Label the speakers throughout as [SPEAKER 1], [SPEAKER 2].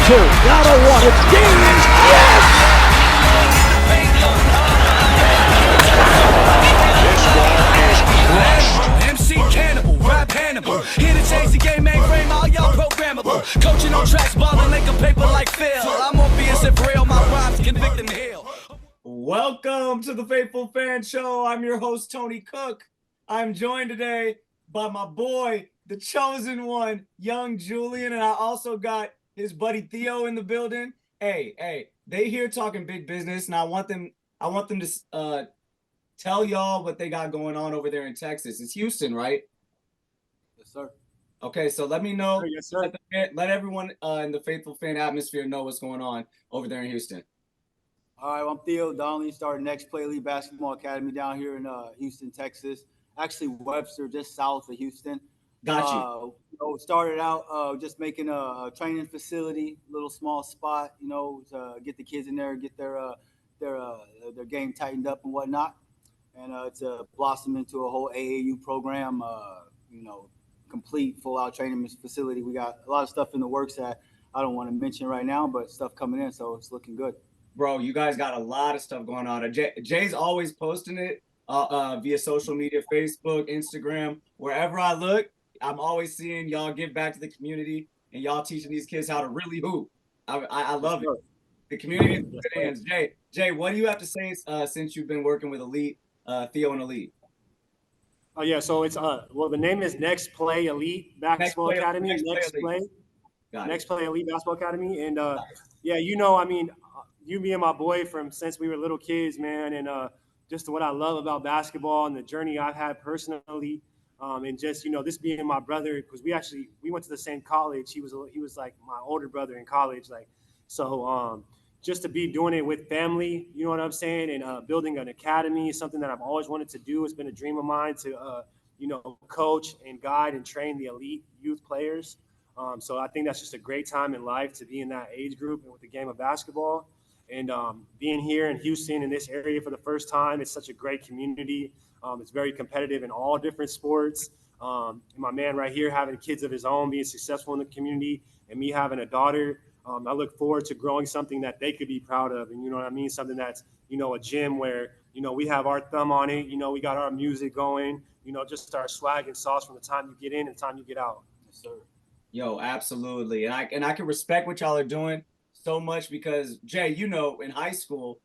[SPEAKER 1] two. Down to one. It's game. Yes!
[SPEAKER 2] This ball is crushed.
[SPEAKER 3] MC Cannibal, rap Hannibal. Here to change the game, mainframe, all y'all programmable. Coaching on tracks, balling like a paper like Phil. I'm on BS for real, my rhymes convict and heal.
[SPEAKER 4] Welcome to the Faithful Fan Show. I'm your host, Tony Cook. I'm joined today by my boy, the chosen one, young Julian, and I also got his buddy Theo in the building. Hey, they here talking big business, and I want them to tell y'all what they got going on over there in Texas. It's Houston, right?
[SPEAKER 5] Yes, sir.
[SPEAKER 4] Okay, so let me know.
[SPEAKER 5] Yes, sir.
[SPEAKER 4] Let everyone in the Faithful Fan atmosphere know what's going on over there in Houston.
[SPEAKER 5] All right, I'm Theo Donnelly, starting Next Play Elite Basketball Academy down here in Houston, Texas. Actually, Webster, just south of Houston.
[SPEAKER 4] Got you.
[SPEAKER 5] Started out just making a training facility, little small spot, to get the kids in there, get their game tightened up and whatnot. And it's blossomed into a whole AAU program, complete full-out training facility. We got a lot of stuff in the works that I don't want to mention right now, but stuff coming in, so it's looking good.
[SPEAKER 4] Bro, you guys got a lot of stuff going on. Jay's always posting it via social media, Facebook, Instagram. Wherever I look, I'm always seeing y'all give back to the community and y'all teaching these kids how to really hoop. I love it. The community is in good hands. Jay, what do you have to say since you've been working with Elite, Theo and Elite?
[SPEAKER 6] Oh yeah, so it's the name is Next Play Elite Basketball Academy. Next Play Elite Basketball Academy, and you, me, and my boy from since we were little kids, man, and just what I love about basketball and the journey I've had personally, and just this being my brother, because we went to the same college. He was like my older brother in college, just to be doing it with family, you know what I'm saying, and building an academy is something that I've always wanted to do. It's been a dream of mine to coach and guide and train the elite youth players. So I think that's just a great time in life to be in that age group and with the game of basketball. And being here in Houston in this area for the first time, it's such a great community. It's very competitive in all different sports. And my man right here having kids of his own, being successful in the community, and me having a daughter, I look forward to growing something that they could be proud of. And you know what I mean? Something that's, a gym where, we have our thumb on it. We got our music going, just our swag and sauce from the time you get in and the time you get out.
[SPEAKER 5] Yes, sir.
[SPEAKER 4] Yo, absolutely. And I can respect what y'all are doing so much because, Jay, in high school,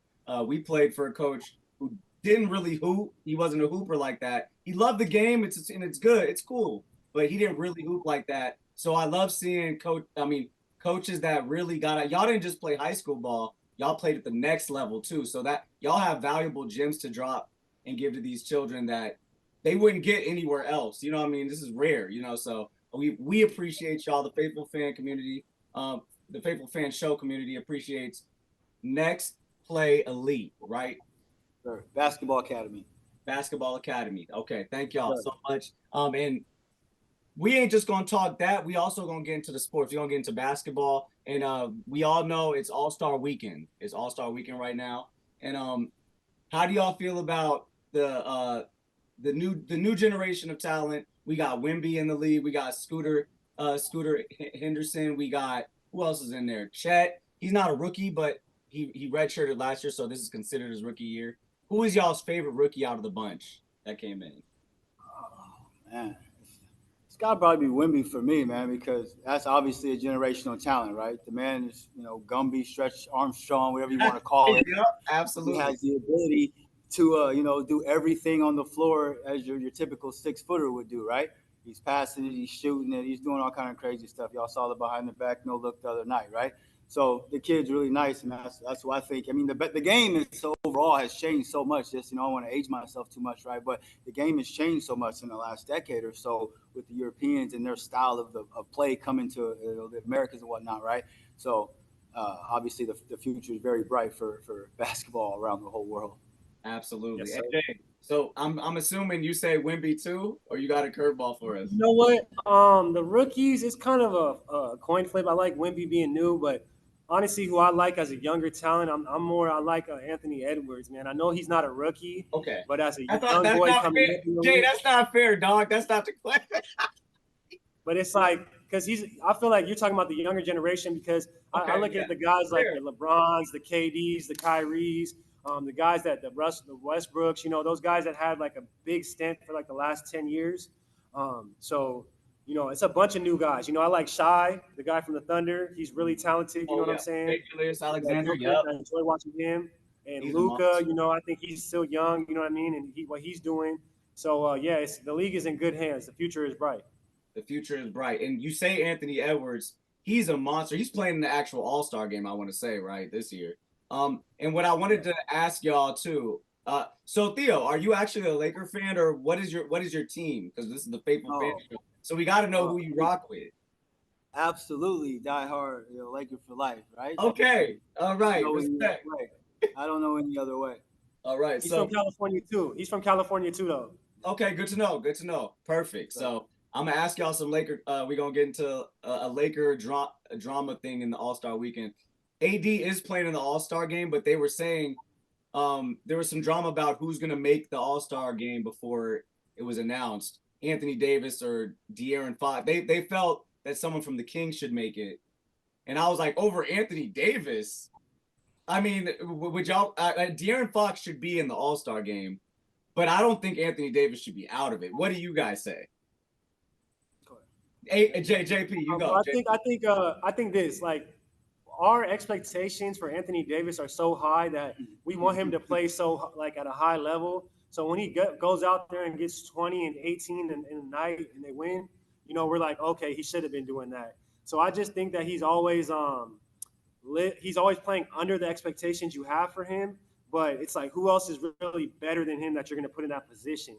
[SPEAKER 4] we played for a coach who didn't really hoop. He wasn't a hooper like that. He loved the game. It's good. It's cool. But he didn't really hoop like that. So I love seeing coaches that really got it. Y'all didn't just play high school ball. Y'all played at the next level too. So that y'all have valuable gems to drop and give to these children that they wouldn't get anywhere else. This is rare, so we appreciate y'all. The Faithful Fan community, the Faithful Fan Show community appreciates Next Play Elite, right?
[SPEAKER 5] Sure. Basketball Academy.
[SPEAKER 4] Okay, thank y'all so much. And we ain't just gonna talk that. We also gonna get into the sports. We're gonna get into basketball, and we all know it's AllStar Weekend. It's AllStar Weekend right now. And how do y'all feel about the new generation of talent? We got Wemby in the league. We got Scooter Henderson. We got who else is in there? Chet. He's not a rookie, but he redshirted last year, so this is considered his rookie year. Who is y'all's favorite rookie out of the bunch that came in?
[SPEAKER 5] Oh man. It's got to probably be Wemby for me, man, because that's obviously a generational talent, right? The man is, Gumby, Stretch Armstrong, whatever you want to call it.
[SPEAKER 4] Yep, absolutely.
[SPEAKER 5] He has the ability to, do everything on the floor as your typical 6-footer would do, right? He's passing it, he's shooting it, he's doing all kind of crazy stuff. Y'all saw the behind the back no look the other night, right? So the kid's really nice, and that's what I think. The game is overall has changed so much. Just I don't want to age myself too much, right? But the game has changed so much in the last decade or so with the Europeans and their style of play coming to the Americans and whatnot, right? So obviously the future is very bright for basketball around the whole world.
[SPEAKER 4] Absolutely.
[SPEAKER 5] Yes,
[SPEAKER 4] Jay, so I'm assuming you say Wemby too, or you got a curveball for us?
[SPEAKER 6] You know what? The rookies, it's kind of a coin flip. I like Wemby being new, but honestly, who I like as a younger talent, I like Anthony Edwards, man. I know he's not a rookie,
[SPEAKER 4] okay,
[SPEAKER 6] but as a young boy coming in,
[SPEAKER 4] Jay, that's not fair, dog. That's not the question.
[SPEAKER 6] But it's like, because I feel like you're talking about the younger generation because I look at the guys like the LeBrons, the KDs, the Kyries, the guys the Westbrooks, those guys that had like a big stint for like the last 10 years. So, it's a bunch of new guys. I like Shai, the guy from the Thunder. He's really talented. You know what I'm saying?
[SPEAKER 4] Alexander,
[SPEAKER 6] I enjoy watching him. And Luka, I think he's still young. You know what I mean? And what he's doing. So, the league is in good hands. The future is bright.
[SPEAKER 4] The future is bright. And you say Anthony Edwards, he's a monster. He's playing in the actual All-Star game, I want to say, right, this year. And what I wanted to ask y'all too. So Theo, are you actually a Laker fan, or what is your team? Because this is the Faithful Fan Show. So we got to know who you rock with.
[SPEAKER 5] Absolutely, diehard, Laker for life, right?
[SPEAKER 4] Okay, all right.
[SPEAKER 5] I don't know any other way.
[SPEAKER 4] All right.
[SPEAKER 6] He's from California too. He's from California too, though.
[SPEAKER 4] Okay, good to know. Good to know. Perfect. So I'm gonna ask y'all some Laker. We're gonna get into a Laker drama thing in the All-Star Weekend. AD is playing in the All-Star game, but they were saying there was some drama about who's gonna make the All-Star game before it was announced. Anthony Davis or De'Aaron Fox. They felt that someone from the Kings should make it, and I was like, over Anthony Davis. I mean, would y'all? De'Aaron Fox should be in the All-Star game, but I don't think Anthony Davis should be out of it. What do you guys say? JP, you go.
[SPEAKER 6] I think this, like, our expectations for Anthony Davis are so high that we want him to play at a high level. So when he goes out there and gets 20 and 18 in a night and they win, we're like, okay, he should have been doing that. So I just think that he's always playing under the expectations you have for him. But it's like, who else is really better than him that you're going to put in that position?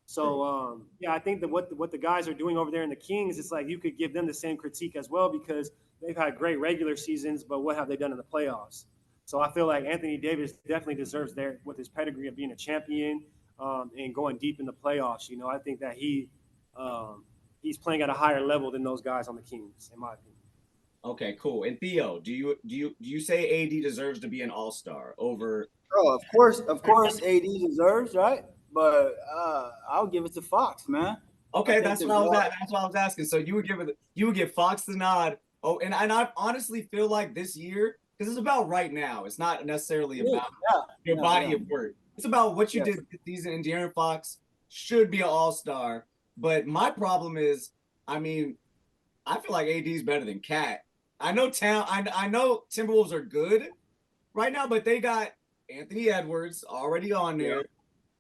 [SPEAKER 6] So, I think that what the guys are doing over there in the Kings, it's like you could give them the same critique as well because they've had great regular seasons, but what have they done in the playoffs? So I feel like Anthony Davis definitely deserves there with his pedigree of being a champion and going deep in the playoffs. I think that he's playing at a higher level than those guys on the Kings, in my opinion.
[SPEAKER 4] Okay, cool. And Theo, do you say AD deserves to be an All-Star over?
[SPEAKER 5] Oh, of course, AD deserves, right? But I'll give it to Fox, man.
[SPEAKER 4] Okay, that's what I was asking. So you would give Fox the nod. Oh, and I honestly feel like this year, because it's about right now. It's not necessarily about your body of work. It's about what you did this season. And De'Aaron Fox should be an All-Star. But my problem is, I mean, I feel like AD is better than Cat. I know I know Timberwolves are good right now, but they got Anthony Edwards already on there. Yeah.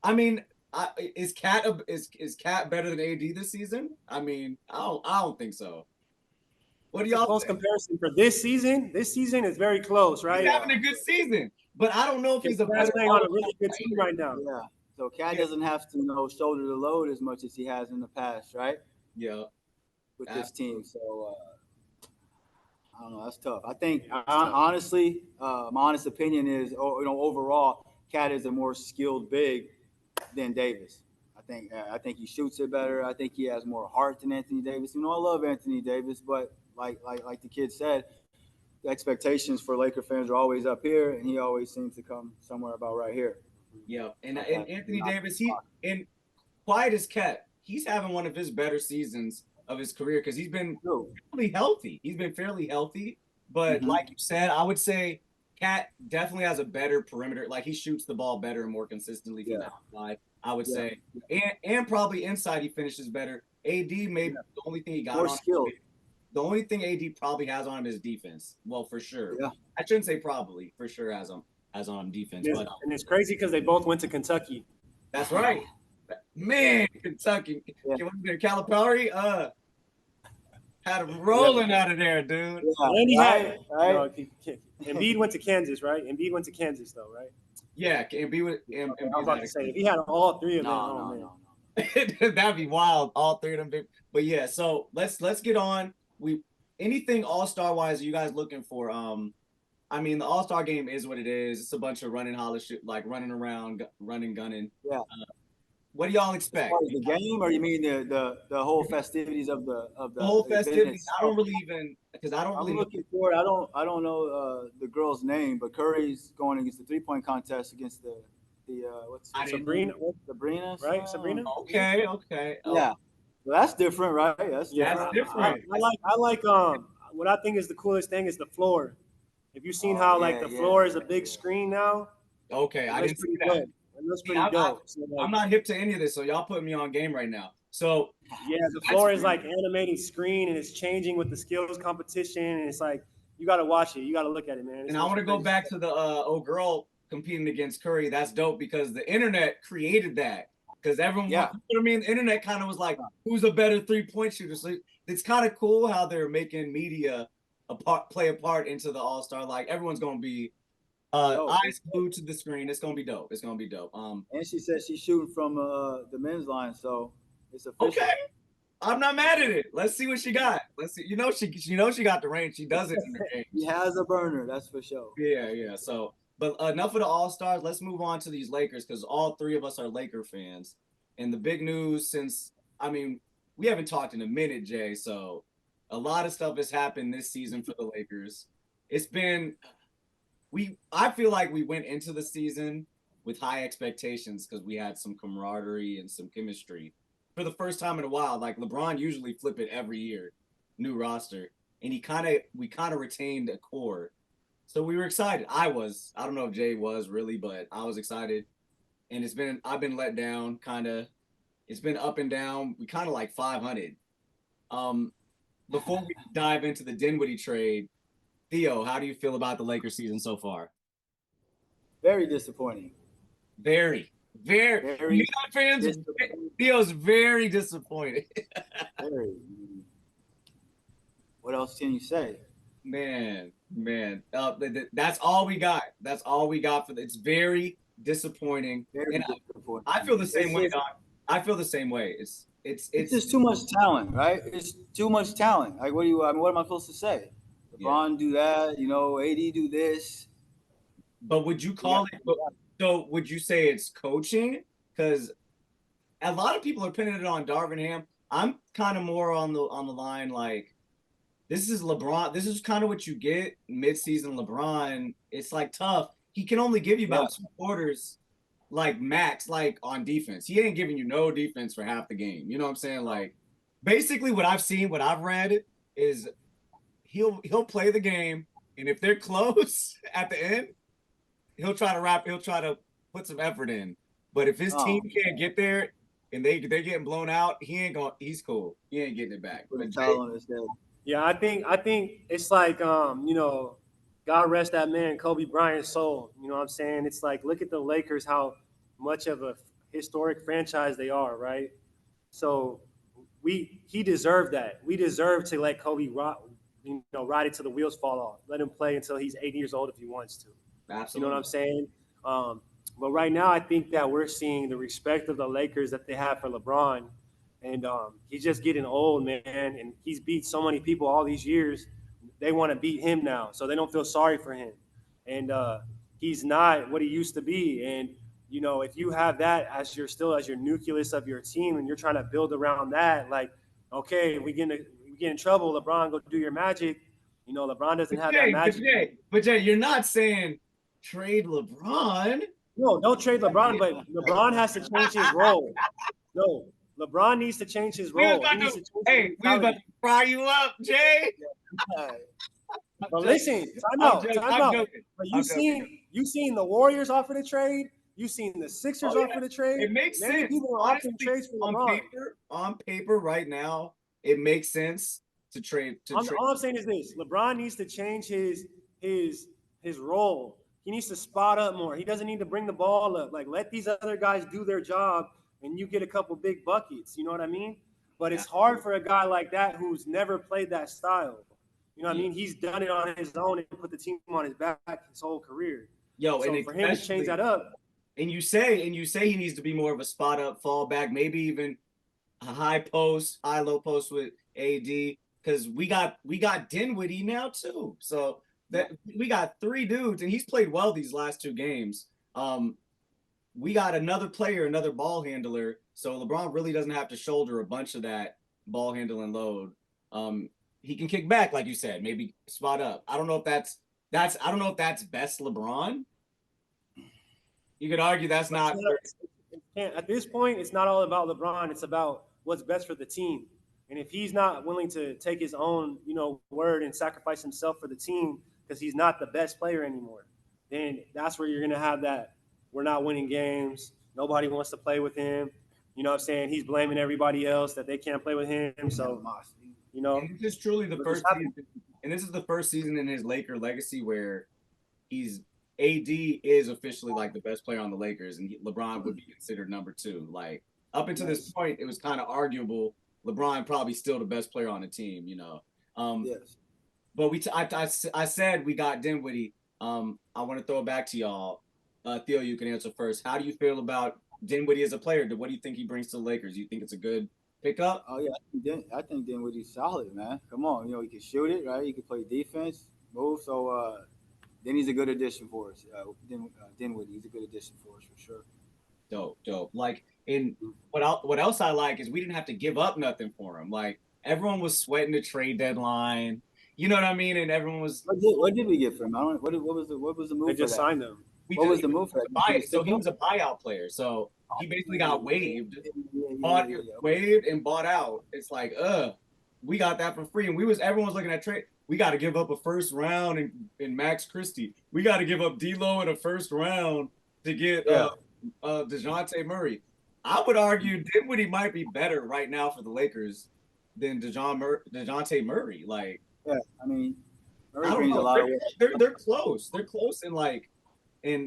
[SPEAKER 4] I mean, is Cat better than AD this season? I mean, I don't think so. What do y'all think?
[SPEAKER 6] Close comparison for this season? This season is very close, right?
[SPEAKER 4] He's having a good season, but I don't know if he's
[SPEAKER 6] playing on a really good team right now.
[SPEAKER 5] Yeah. So Cat doesn't have to shoulder the load as much as he has in the past, right?
[SPEAKER 4] Yeah.
[SPEAKER 5] With this team, so I don't know. That's tough. I think honestly, my honest opinion is, overall, Cat is a more skilled big than Davis. I think he shoots it better. I think he has more heart than Anthony Davis. I love Anthony Davis, but like the kid said, the expectations for Laker fans are always up here, and he always seems to come somewhere about right here.
[SPEAKER 4] Yeah, and Anthony Davis, and quiet as kept, he's having one of his better seasons of his career because he's been fairly healthy. He's been fairly healthy, but like you said, I would say Cat definitely has a better perimeter. Like, he shoots the ball better and more consistently from outside, I would say. And probably inside he finishes better. AD maybe the only thing he got
[SPEAKER 5] more
[SPEAKER 4] on
[SPEAKER 5] skilled.
[SPEAKER 4] The only thing AD probably has on him is defense. Well, for sure. Yeah. I shouldn't say probably. For sure has on defense.
[SPEAKER 6] But, and it's crazy because they both went to Kentucky.
[SPEAKER 4] That's right. Man, Kentucky. Calipari had him rolling out of there, dude.
[SPEAKER 6] Yeah, and he had Embiid went to Kansas, right? Embiid went to Kansas, though, right?
[SPEAKER 4] Yeah, Embiid was
[SPEAKER 6] about to say, if he had all three of them,
[SPEAKER 5] no.
[SPEAKER 4] That'd be wild, all three of them. But yeah, so let's get on. Anything All-Star wise are you guys looking for? I mean, the All-Star game is what it is. It's a bunch of running around, running, gunning.
[SPEAKER 5] Yeah.
[SPEAKER 4] What do y'all expect?
[SPEAKER 5] As the game, or you mean the whole festivities of the
[SPEAKER 4] whole festivities? I don't really even because I don't really.
[SPEAKER 5] I'm looking for it. I don't know the girl's name, but Curry's going against the 3-point contest against the what's
[SPEAKER 6] Sabrina,
[SPEAKER 5] Sabrina,
[SPEAKER 6] right? Sabrina.
[SPEAKER 4] Okay.
[SPEAKER 5] Yeah. Well, that's different, right? That's
[SPEAKER 6] Yeah,
[SPEAKER 4] That's
[SPEAKER 5] different.
[SPEAKER 4] different.
[SPEAKER 6] I like what I think is the coolest thing is the floor. If you've seen
[SPEAKER 5] Oh,
[SPEAKER 6] how
[SPEAKER 5] yeah,
[SPEAKER 6] like the
[SPEAKER 5] yeah,
[SPEAKER 6] floor is a
[SPEAKER 5] yeah,
[SPEAKER 6] big
[SPEAKER 5] yeah.
[SPEAKER 6] screen now,
[SPEAKER 4] Okay,
[SPEAKER 6] it
[SPEAKER 4] I
[SPEAKER 6] looks
[SPEAKER 4] didn't see
[SPEAKER 6] pretty
[SPEAKER 4] that.
[SPEAKER 6] dope. It looks
[SPEAKER 4] See,
[SPEAKER 6] pretty dope. So
[SPEAKER 4] I'm
[SPEAKER 6] like,
[SPEAKER 4] not hip to any of this, so y'all putting me on game right now. So
[SPEAKER 6] yeah, the
[SPEAKER 4] that's
[SPEAKER 6] floor is like animating screen and it's changing with the skills competition, and it's like you got to watch it. You got to look at it, man. It's
[SPEAKER 4] and I want to go
[SPEAKER 6] crazy
[SPEAKER 4] back
[SPEAKER 6] stuff.
[SPEAKER 4] to the old girl competing against Curry. That's dope because the internet created that. Because everyone,
[SPEAKER 5] Yeah.
[SPEAKER 4] you know what I mean? The internet kind of was like, who's a better 3-point shooter? So it's kind of cool how they're making media play a part into the All-Star. Like everyone's gonna be
[SPEAKER 5] Dope.
[SPEAKER 4] eyes glued to the screen. It's gonna be dope. It's gonna be dope.
[SPEAKER 5] And she said she's shooting from the men's line, so it's official.
[SPEAKER 4] Okay. I'm not mad at it. Let's see what she got. Let's see. She got the range. She does it in her game.
[SPEAKER 5] He has a burner, that's for sure.
[SPEAKER 4] Yeah. So, but enough of the All Stars. Let's move on to these Lakers because all three of us are Laker fans. And the big news since we haven't talked in a minute, Jay. So a lot of stuff has happened this season for the Lakers. It's been I feel like we went into the season with high expectations because we had some camaraderie and some chemistry for the first time in a while. Like LeBron usually flip it every year, new roster, and we kind of retained a core. So we were excited. I don't know if Jay was really, but I was excited. And I've been let down kind of. It's been up and down. We kind of like 500. Before we dive into the Dinwiddie trade, Theo, how do you feel about the Lakers season so far?
[SPEAKER 5] Very disappointing.
[SPEAKER 4] Very.
[SPEAKER 5] Very
[SPEAKER 4] Fans,
[SPEAKER 5] disappointing.
[SPEAKER 4] Theo's very disappointed.
[SPEAKER 5] Very. What else can you say?
[SPEAKER 4] Man. That's all we got. That's all we got it's very disappointing.
[SPEAKER 5] Very
[SPEAKER 4] And
[SPEAKER 5] disappointing.
[SPEAKER 4] I feel the same
[SPEAKER 5] It's
[SPEAKER 4] way,
[SPEAKER 5] just-
[SPEAKER 4] Doc. I feel the same way.
[SPEAKER 5] It's just too much talent, right? It's too much talent. Like, what am I supposed to say? LeBron do that, AD do this.
[SPEAKER 4] But would you call it? So would you say it's coaching? Because a lot of people are pinning it on Darvin Ham. I'm kind of more on the line like this is LeBron. This is kind of what you get mid-season LeBron. It's like tough. He can only give you about 2 quarters, like max, like on defense. He ain't giving you no defense for half the game. You know what I'm saying? Like basically what I've seen, what I've read is he'll play the game, and if they're close at the end, he'll try to put some effort in. But if his team can't get there and they're getting blown out, he's cool. He ain't getting it back.
[SPEAKER 5] Put a towel on his head.
[SPEAKER 6] Yeah, I think it's like God rest that man Kobe Bryant's soul. You know what I'm saying? It's like look at the Lakers, how much of a historic franchise they are, right? So he deserved that. We deserve to let Kobe ride it till the wheels fall off. Let him play until he's 80 years old if he wants to.
[SPEAKER 4] Absolutely.
[SPEAKER 6] You know what I'm saying? But right now, I think that we're seeing the respect of the Lakers that they have for LeBron. And he's just getting old, man. And he's beat so many people all these years. They want to beat him now. So they don't feel sorry for him. And he's not what he used to be. And, if you have that as your nucleus of your team and you're trying to build around that, like, okay, we get in trouble, LeBron, go do your magic. LeBron doesn't have that magic.
[SPEAKER 4] But Jay, you're not saying trade LeBron.
[SPEAKER 6] No, don't trade LeBron, but LeBron has to change his role. No, LeBron needs to change his role.
[SPEAKER 4] We was about to fry you up, Jay.
[SPEAKER 6] But listen, time out. But you seen the Warriors offer the trade. You seen the Sixers offer the trade.
[SPEAKER 4] It makes sense.
[SPEAKER 6] People are offering trades for LeBron.
[SPEAKER 4] On paper, right now, it makes sense to trade.
[SPEAKER 6] All I'm saying is this: LeBron needs to change his role. He needs to spot up more. He doesn't need to bring the ball up. Like, let these other guys do their job, and you get a couple big buckets. You know what I mean? But it's hard for a guy like that who's never played that style. You know what I mean? He's done it on his own and put the team on his back his whole career. So for him to change that up.
[SPEAKER 4] And you say he needs to be more of a spot up fallback, maybe even a high low post with AD, because we got Dinwiddie now too. So that we got 3 dudes, and he's played well these last 2 games. We got another player, another ball handler, so LeBron really doesn't have to shoulder a bunch of that ball handling load. He can kick back, like you said, maybe spot up. I don't know if that's best LeBron. You could argue that's not.
[SPEAKER 6] At this point, it's not all about LeBron. It's about what's best for the team. And if he's not willing to take his own, word and sacrifice himself for the team because he's not the best player anymore, then that's where you're going to have that we're not winning games. Nobody wants to play with him. You know what I'm saying? He's blaming everybody else that they can't play with him. So,
[SPEAKER 4] And this is truly the first season, and this is the first season in his Laker legacy where AD is officially like the best player on the Lakers, and LeBron would be considered number 2. Like up until this point, it was kind of arguable. LeBron probably still the best player on the team,
[SPEAKER 5] Yes.
[SPEAKER 4] But I said we got Dinwiddie. I want to throw it back to y'all. Theo, you can answer first. How do you feel about Dinwiddie as a player? What do you think he brings to the Lakers? Do you think it's a good pickup?
[SPEAKER 5] Oh yeah, I think Dinwiddie's solid, man. Come on, he can shoot it, right? He can play defense, move. So then he's a good addition for us. Dinwiddie, he's a good addition for us for sure.
[SPEAKER 4] Dope. Like, in what else I like is we didn't have to give up nothing for him. Like everyone was sweating the trade deadline. You know what I mean? And everyone was.
[SPEAKER 5] What did we get for him? What was the move?
[SPEAKER 6] They just signed him.
[SPEAKER 5] What was the move for that?
[SPEAKER 4] So he was a buyout player. So he basically got waived, waived and bought out. It's like, we got that for free. And everyone was looking at trade. We got to give up a first round in Max Christie. We got to give up D'Lo in a first round to get DeJounte Murray. I would argue Dinwiddie might be better right now for the Lakers than DeJounte Murray. Like,
[SPEAKER 5] yeah, I mean, Murray
[SPEAKER 4] I don't
[SPEAKER 5] brings
[SPEAKER 4] know.
[SPEAKER 5] a lot of.
[SPEAKER 4] They're close. They're close in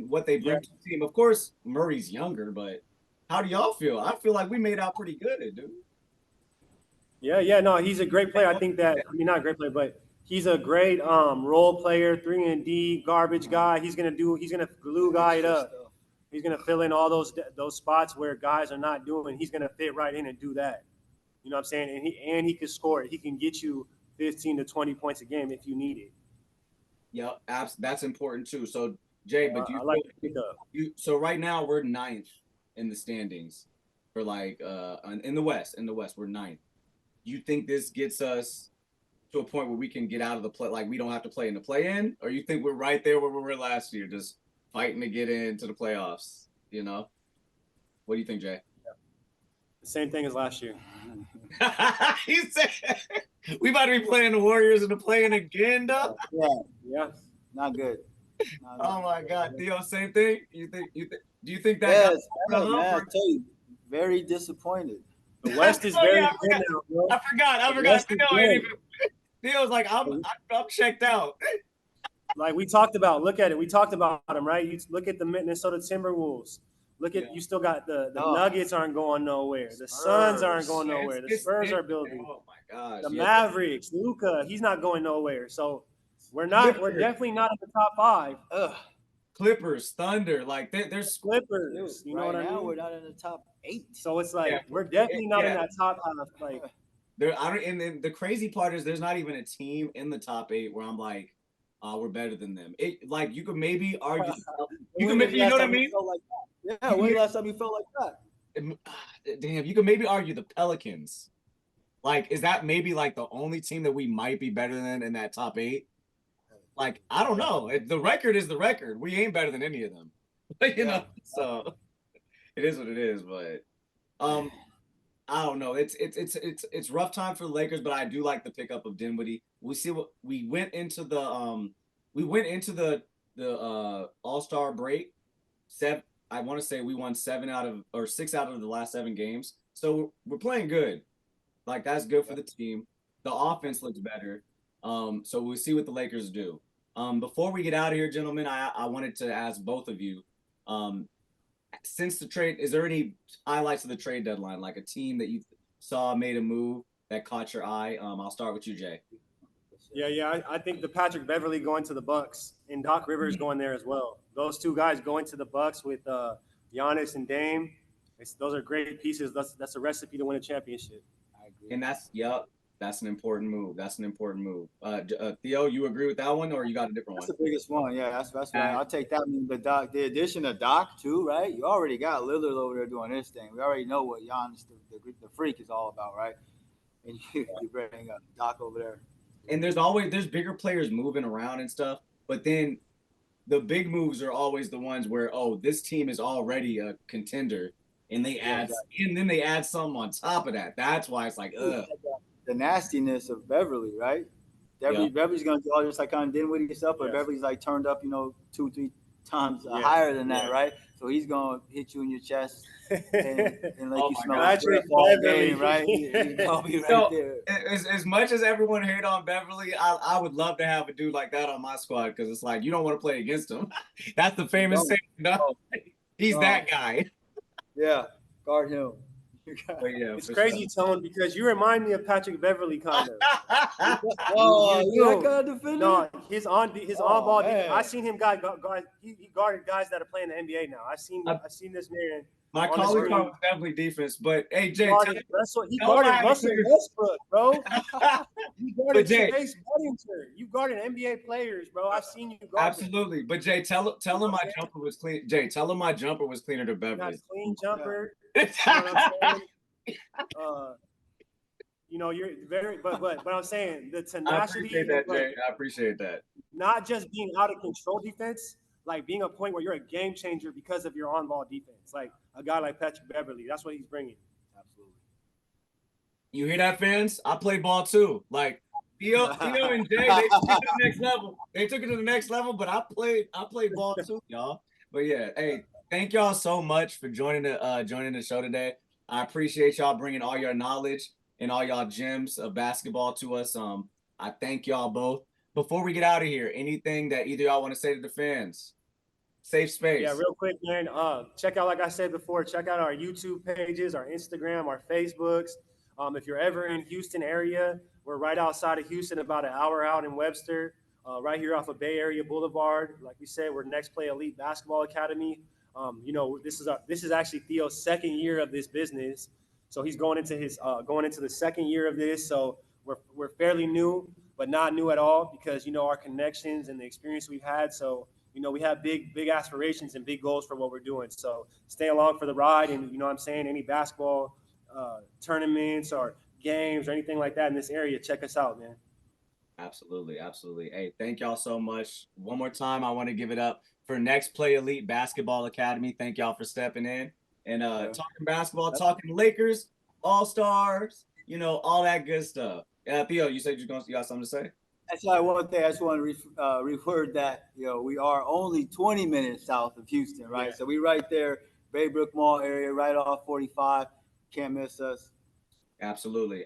[SPEAKER 4] what they bring to the team. Of course, Murray's younger, but how do y'all feel? I feel like we made out pretty good, dude.
[SPEAKER 6] Yeah, no, he's a great player. I think not a great player, but he's a great role player, 3-and-D, garbage guy. He's gonna glue guy it up. He's gonna fill in all those spots where guys are not doing. He's gonna fit right in and do that. You know what I'm saying? And he can score it. He can get you 15 to 20 points a game if you need it.
[SPEAKER 4] Yeah, that's important too. So Jay, but so right now we're 9th in the standings for in the West. In the West, we're 9th. Do you think this gets us to a point where we can get out of the play? Like we don't have to play in the play-in, or you think we're right there where we were last year, just fighting to get into the playoffs? What do you think, Jay?
[SPEAKER 6] Same thing as last year.
[SPEAKER 4] He said we about to be playing the Warriors in the play-in again, though.
[SPEAKER 6] Yeah,
[SPEAKER 5] not good.
[SPEAKER 4] Oh my God, Theo, same thing. Do you think that?
[SPEAKER 5] Yes, man, I tell you, very disappointed.
[SPEAKER 6] The West is very good now, bro.
[SPEAKER 4] I forgot. Theo's like, I'm checked out.
[SPEAKER 6] Like we talked about, look at it. We talked about him, right? You look at the Minnesota Timberwolves. Look at you still got the Nuggets aren't going nowhere. The Suns aren't going nowhere. The Spurs are building.
[SPEAKER 4] Oh my gosh.
[SPEAKER 6] The Mavericks, Luka, he's not going nowhere. So we're definitely not in the top 5.
[SPEAKER 4] Clippers, Thunder, like there's
[SPEAKER 6] Clippers. You know what I mean?
[SPEAKER 5] Now we're not in the top 8.
[SPEAKER 6] So it's like we're definitely not in that top 5. Like
[SPEAKER 4] and then the crazy part is there's not even a team in the top 8 where I'm like, we're better than them. You could maybe argue. You know what I mean?
[SPEAKER 5] Yeah, when last time you felt like
[SPEAKER 4] that? Damn, you could maybe argue the Pelicans. Like, is that maybe like the only team that we might be better than in that top 8? Like, I don't know. The record is the record. We ain't better than any of them. You know, so it is what it is. But I don't know. It's rough time for the Lakers, but I do like the pickup of Dinwiddie. We see what we went into the All-Star break. I want to say we won 6 out of the last 7 games. So we're playing good. Like that's good for the team. The offense looks better. So we'll see what the Lakers do. Before we get out of here, gentlemen, I wanted to ask both of you, since the trade, is there any highlights of the trade deadline, like a team that you saw made a move that caught your eye? I'll start with you, Jay.
[SPEAKER 6] Yeah. I think the Patrick Beverley going to the Bucks and Doc Rivers going there as well. Those 2 guys going to the Bucks with Giannis and Dame. Those are great pieces. That's a recipe to win a championship.
[SPEAKER 5] I agree.
[SPEAKER 4] And that's an important move. Theo, you agree with that one, or you got a different
[SPEAKER 5] That's
[SPEAKER 4] one?
[SPEAKER 5] the biggest one. Yeah, that's right. I'll take that one. The addition of Doc too, right? You already got Lillard over there doing his thing. We already know what Giannis, the freak, is all about, right? And you bring Doc over there.
[SPEAKER 4] And there's bigger players moving around and stuff, but then the big moves are always the ones where, this team is already a contender. and then they add something on top of that. That's why it's like, ugh.
[SPEAKER 5] The nastiness of Beverly, right? Beverly's gonna do all this like kind of Dinwiddie stuff, but Beverly's like turned up, 2-3 times higher than that, right? So he's gonna hit you in your chest and let you smell like all game, right? He's gonna be right there.
[SPEAKER 4] As much as everyone hate on Beverly, I would love to have a dude like that on my squad because it's like you don't want to play against him. That's the famous saying. No, he's that guy.
[SPEAKER 5] Yeah, guard him.
[SPEAKER 6] It's crazy,
[SPEAKER 4] sure.
[SPEAKER 6] Tone, because you remind me of Patrick Beverly kind of.
[SPEAKER 5] You that kind of defender?
[SPEAKER 6] No, his on ball. I seen him guard. He guarded guys that are playing the NBA now. I've seen this man.
[SPEAKER 4] My calling card was definitely defense, but hey, Jay,
[SPEAKER 6] he guarded Russell Westbrook, bro. You guarded Chase Buddington. You guarded NBA players, bro. I've seen you guard.
[SPEAKER 4] Absolutely, but Jay, tell him my jumper was clean. Jay, tell him my jumper was cleaner than Beverly's.
[SPEAKER 6] Clean jumper. You know what I'm saying? You're very, but I'm saying the tenacity.
[SPEAKER 4] I appreciate that, Jay. I appreciate that.
[SPEAKER 6] Not just being out of control defense, like being a point where you're a game changer because of your on-ball defense. Like a guy like Patrick Beverly, that's what he's bringing.
[SPEAKER 5] Absolutely.
[SPEAKER 4] You hear that, fans? I play ball too. Like Theo and Jay, they took it to the next level. They took it to the next level, but I played ball too, y'all. But yeah, hey, thank y'all so much for joining the show today. I appreciate y'all bringing all your knowledge and all y'all gems of basketball to us. I thank y'all both. Before we get out of here, anything that either y'all want to say to the fans? Safe space.
[SPEAKER 6] Yeah, real quick, man. Check out, like I said before, check out our YouTube pages, our Instagram, our Facebooks. If you're ever in Houston area, we're right outside of Houston, about an hour out in Webster, right here off of Bay Area Boulevard. Like we said, we're Next Play Elite Basketball Academy. This is actually Theo's second year of this business, so he's going into the second year of this. So we're fairly new, but not new at all because our connections and the experience we've had. So we have big aspirations and big goals for what we're doing. So stay along for the ride, and what I'm saying, any basketball tournaments or games or anything like that in this area, check us out, man.
[SPEAKER 4] Absolutely. Hey, thank y'all so much. One more time, I want to give it up for Next Play Elite Basketball Academy. Thank y'all for stepping in and talking basketball, talking Lakers, All-Stars, all that good stuff. Theo, you said you got something to say?
[SPEAKER 5] That's why one thing I just want to reword that, we are only 20 minutes south of Houston, right? Yeah. So we right there, Baybrook Mall area, right off 45. Can't miss us.
[SPEAKER 4] Absolutely.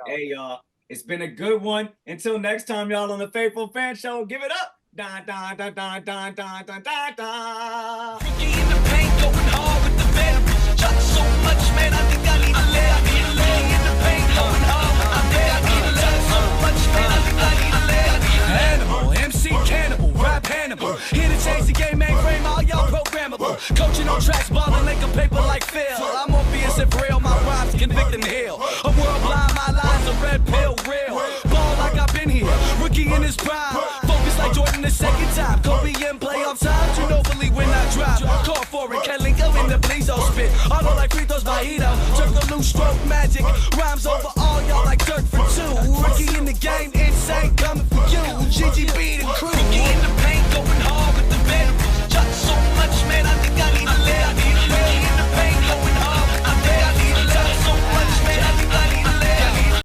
[SPEAKER 4] Hey, y'all, it's been a good one. Until next time, y'all, on the Faithful Fan Show, give it up. Da, da, da, da, da, da, da, da, da.
[SPEAKER 3] Rookie in the paint, going hard with the vet. Shot so much, man, I think I need to live. Rookie in the paint, going hard with the vet. Shot so much, man, I think I need to live. Animal, MC Cannibal, rap Hannibal. Here to change the game, mainframe, all y'all programmable. Coaching on tracks, balling like a paper like Phil. I'm obvious and real, my rhymes convict and heal. A world blind, my lines a red pill, real. Ball like I've been here, rookie in his prime. Focus like Jordan the second time. Kobe in playoff times, believe when I drop. Call for it, can't link up in the Blizo spit. Auto like free throws by Hito. Circle loose stroke magic. Rhymes over all y'all like dirt for two. Rookie in the game, insane, coming for you. GGB the crew. Rookie in the